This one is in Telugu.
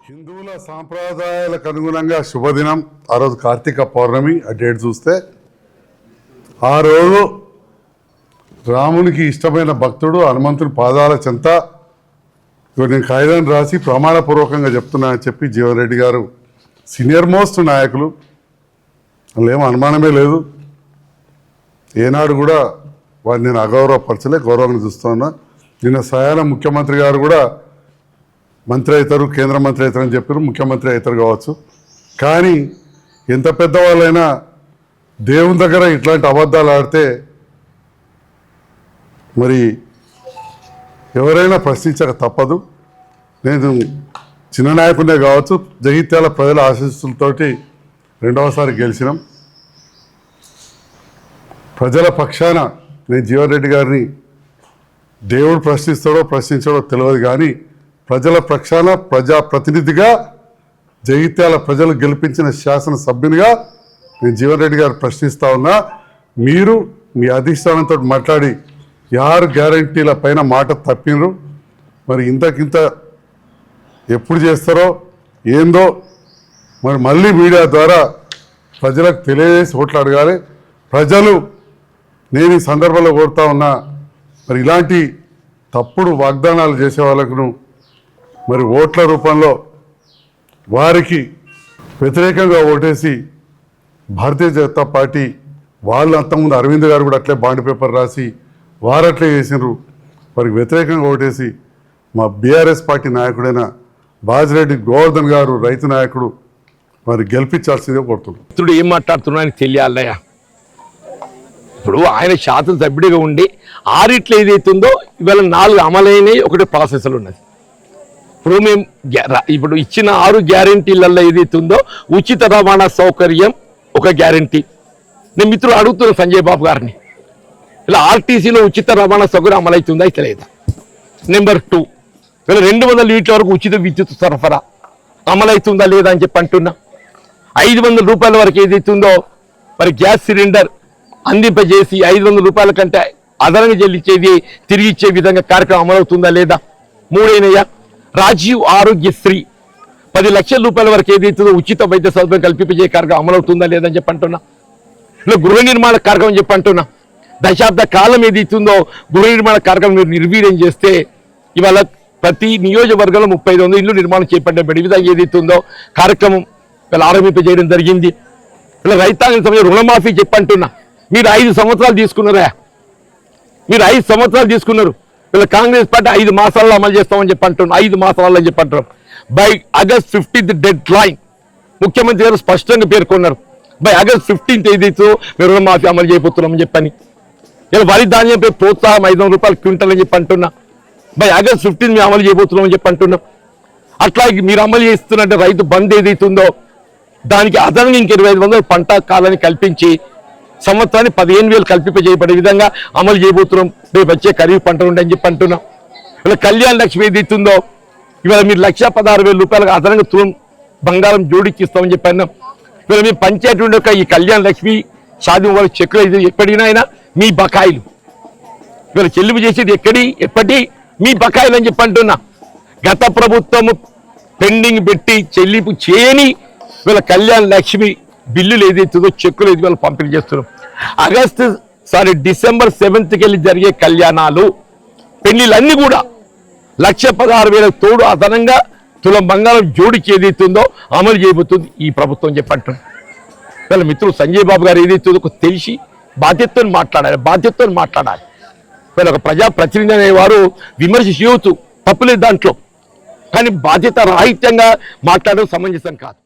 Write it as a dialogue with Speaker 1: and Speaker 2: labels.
Speaker 1: హిందువుల సాంప్రదాయాలకు అనుగుణంగా శుభదినం. ఆ రోజు కార్తీక పౌర్ణమి. ఆ డేట్ చూస్తే ఆ రోజు రామునికి ఇష్టమైన భక్తుడు హనుమంతుని పాదాల చెంత నేను కాగితాన్ని రాసి ప్రమాణపూర్వకంగా చెప్తున్నా అని చెప్పి జీవన్ రెడ్డి గారు సీనియర్ మోస్ట్ నాయకులు, వాళ్ళు ఏమో అనుమానమే లేదు. ఏనాడు కూడా వారిని నేను అగౌరవపరచలే, గౌరవంగా చూస్తున్నా. నిన్న స్వయాన ముఖ్యమంత్రి గారు కూడా మంత్రి అవుతారు, కేంద్ర మంత్రి అవుతారు అని చెప్పారు. ముఖ్యమంత్రి అవుతారు కావచ్చు, కానీ ఎంత పెద్దవాళ్ళైనా దేవుని దగ్గర ఇట్లాంటి అబద్ధాలు ఆడితే మరి ఎవరైనా ప్రశ్నించక తప్పదు. నేను చిన్న నాయకుడే కావచ్చు, జగిత్యాల ప్రజల ఆశీస్సులతోటి రెండవసారి గెలిచినాం. ప్రజల పక్షాన నేను జీవన్ రెడ్డి గారిని దేవుడు ప్రశ్నించడో తెలియదు, కానీ ప్రజల పక్షాన ప్రజాప్రతినిధిగా జగిత్యాల ప్రజలు గెలిపించిన శాసనసభ్యునిగా నేను జీవన్ రెడ్డి గారు ప్రశ్నిస్తూ ఉన్నా. మీరు మీ అధిష్టానంతో మాట్లాడి 6 గ్యారంటీల పైన మాట తప్పినరు. మరి ఇంతకింత ఎప్పుడు చేస్తారో ఏందో మరి మళ్ళీ మీడియా ద్వారా ప్రజలకు తెలియజేసి ఓట్లు అడగాలి. ప్రజలు నేను ఈ సందర్భంలో కోరుతా ఉన్నా, మరి ఇలాంటి తప్పుడు వాగ్దానాలు చేసే వాళ్ళకు మరి ఓట్ల రూపంలో వారికి వ్యతిరేకంగా ఓటేసి భారతీయ జనతా పార్టీ వాళ్ళు అంతకుముందు అరవింద్ గారు కూడా అట్లే బాండ్ పేపర్ రాసి వారు అట్లే చేసినారు. వారికి వ్యతిరేకంగా ఓటేసి మా బీఆర్ఎస్ పార్టీ నాయకుడైన బాజిరెడ్డి గోవర్ధన్ గారు రైతు నాయకుడు మరి గెలిపించాల్సిందే కోరుతున్నాడు.
Speaker 2: ఇప్పుడు ఏం మాట్లాడుతున్నా అని తెలియాలయ్యా. ఇప్పుడు ఆయన శాసనసభ్యుడిగా ఉండి 6 ఏదైతుందో ఇవాళ 4 అమలైనవి, ఒకటి ప్రాసెస్లో ఉన్నది. ఇప్పుడు మేము ఇప్పుడు ఇచ్చిన 6 గ్యారంటీలలో ఏదైతుందో ఉచిత రవాణా సౌకర్యం ఒక గ్యారంటీ. నేను మిత్రులు అడుగుతున్నా సంజయ్ బాబు గారిని, ఇలా ఆర్టీసీలో ఉచిత రవాణా సౌకర్యం అమలవుతుందా అయితే లేదా? నెంబర్ 2, ఇలా 200 లీటర్ల వరకు ఉచిత విద్యుత్ సరఫరా అమలవుతుందా లేదా అని చెప్పి అంటున్నా. 500 రూపాయల వరకు ఏదైతుందో మరి గ్యాస్ సిలిండర్ అందింపజేసి 500 రూపాయల కంటే అదనంగా చెల్లించేది తిరిగి ఇచ్చే విధంగా కార్యక్రమం అమలవుతుందా లేదా? 3 రాజీవ్ ఆరోగ్యశ్రీ 10 లక్షల రూపాయల వరకు ఏదైతుందో ఉచిత వైద్య సౌకర్యం కల్పించే కార్యక్రమం అమలవుతుందా లేదని చెప్పి అంటున్నా. ఇలా గృహ నిర్మాణ కార్యక్రమం చెప్పి అంటున్నా. దశాబ్ద కాలం ఏదైతుందో గృహ నిర్మాణ కార్యక్రమం మీరు నిర్వీర్యం చేస్తే ఇవాళ ప్రతి నియోజకవర్గంలో 3500 ఇళ్ళు నిర్మాణం చేపట్టే విధంగా ఏదైతుందో కార్యక్రమం ఇలా ఆరంభింపజేయడం జరిగింది. ఇలా రైతాంగ సమయంలో రుణమాఫీ చెప్పంటున్నా. మీరు 5 సంవత్సరాలు తీసుకున్నారా? మీరు 5 సంవత్సరాలు తీసుకున్నారు. వీళ్ళ కాంగ్రెస్ పార్టీ 5 మాసాల్లో అమలు చేస్తామని చెప్పంటున్నాం. 5 మాసాలలో అని చెప్పంటున్నాం. By August 15th deadline ముఖ్యమంత్రి గారు స్పష్టంగా పేర్కొన్నారు. బై August 15th ఏదైతే మీరు రుణమాఫీ అమలు చేయబోతున్నామని చెప్పని. ఇలా వరి ధాన్యంపై ప్రోత్సాహం 500 రూపాయలు క్వింటల్ అని చెప్పి అంటున్నా. బై August 15th మేము అమలు చేయబోతున్నామని చెప్పి అంటున్నాం. అట్లాగే మీరు అమలు చేస్తున్నట్టు రైతు బంద్ ఏదైతుందో దానికి అదనంగా ఇంక 2500 పంట కాలాన్ని కల్పించి సంవత్సరానికి 15,000 కల్పింపజేయబడే విధంగా అమలు చేయబోతున్నాం. రేపు వచ్చే ఖరీఫ్ పంట ఉండని చెప్పి అంటున్నాం. ఇలా కళ్యాణ లక్ష్మి ఏదైతుందో ఇవాళ మీరు 1,16,000 రూపాయలకు అదనంగా తులం బంగారం జోడిచ్చిస్తామని చెప్పి అన్నాం. ఇవాళ మేము పంచాయతీ ఉండే ఈ కళ్యాణ లక్ష్మి షాదీ వాళ్ళ చెక్కులు ఎక్కడినైనా మీ బకాయిలు ఇవాళ చెల్లింపు చేసేది ఎప్పటి మీ బకాయిలు అని చెప్పి అంటున్నా. గత ప్రభుత్వం పెండింగ్ పెట్టి చెల్లింపు చేయని వీళ్ళ కళ్యాణ లక్ష్మి బిల్లులు ఏదైతుందో చెక్కులు ఏది వాళ్ళు పంపిణీ చేస్తున్నాం. డిసెంబర్ 7th వెళ్ళి జరిగే కళ్యాణాలు పెళ్లిళ్ళన్నీ కూడా 1,16,000 తోడు అదనంగా తులం బంగారం జోడికి ఏదైతుందో అమలు చేయబోతుంది ఈ ప్రభుత్వం చెప్పంటున్నాం. వీళ్ళ మిత్రులు సంజయ్ బాబు గారు ఏదైతుందో తెలిసి బాధ్యతతో మాట్లాడాలి. వీళ్ళ ఒక ప్రజాప్రతినిధి అనేవారు విమర్శ చేయవచ్చు, తప్పులేదు దాంట్లో, కానీ బాధ్యత రాహిత్యంగా మాట్లాడడం సమంజసం కాదు.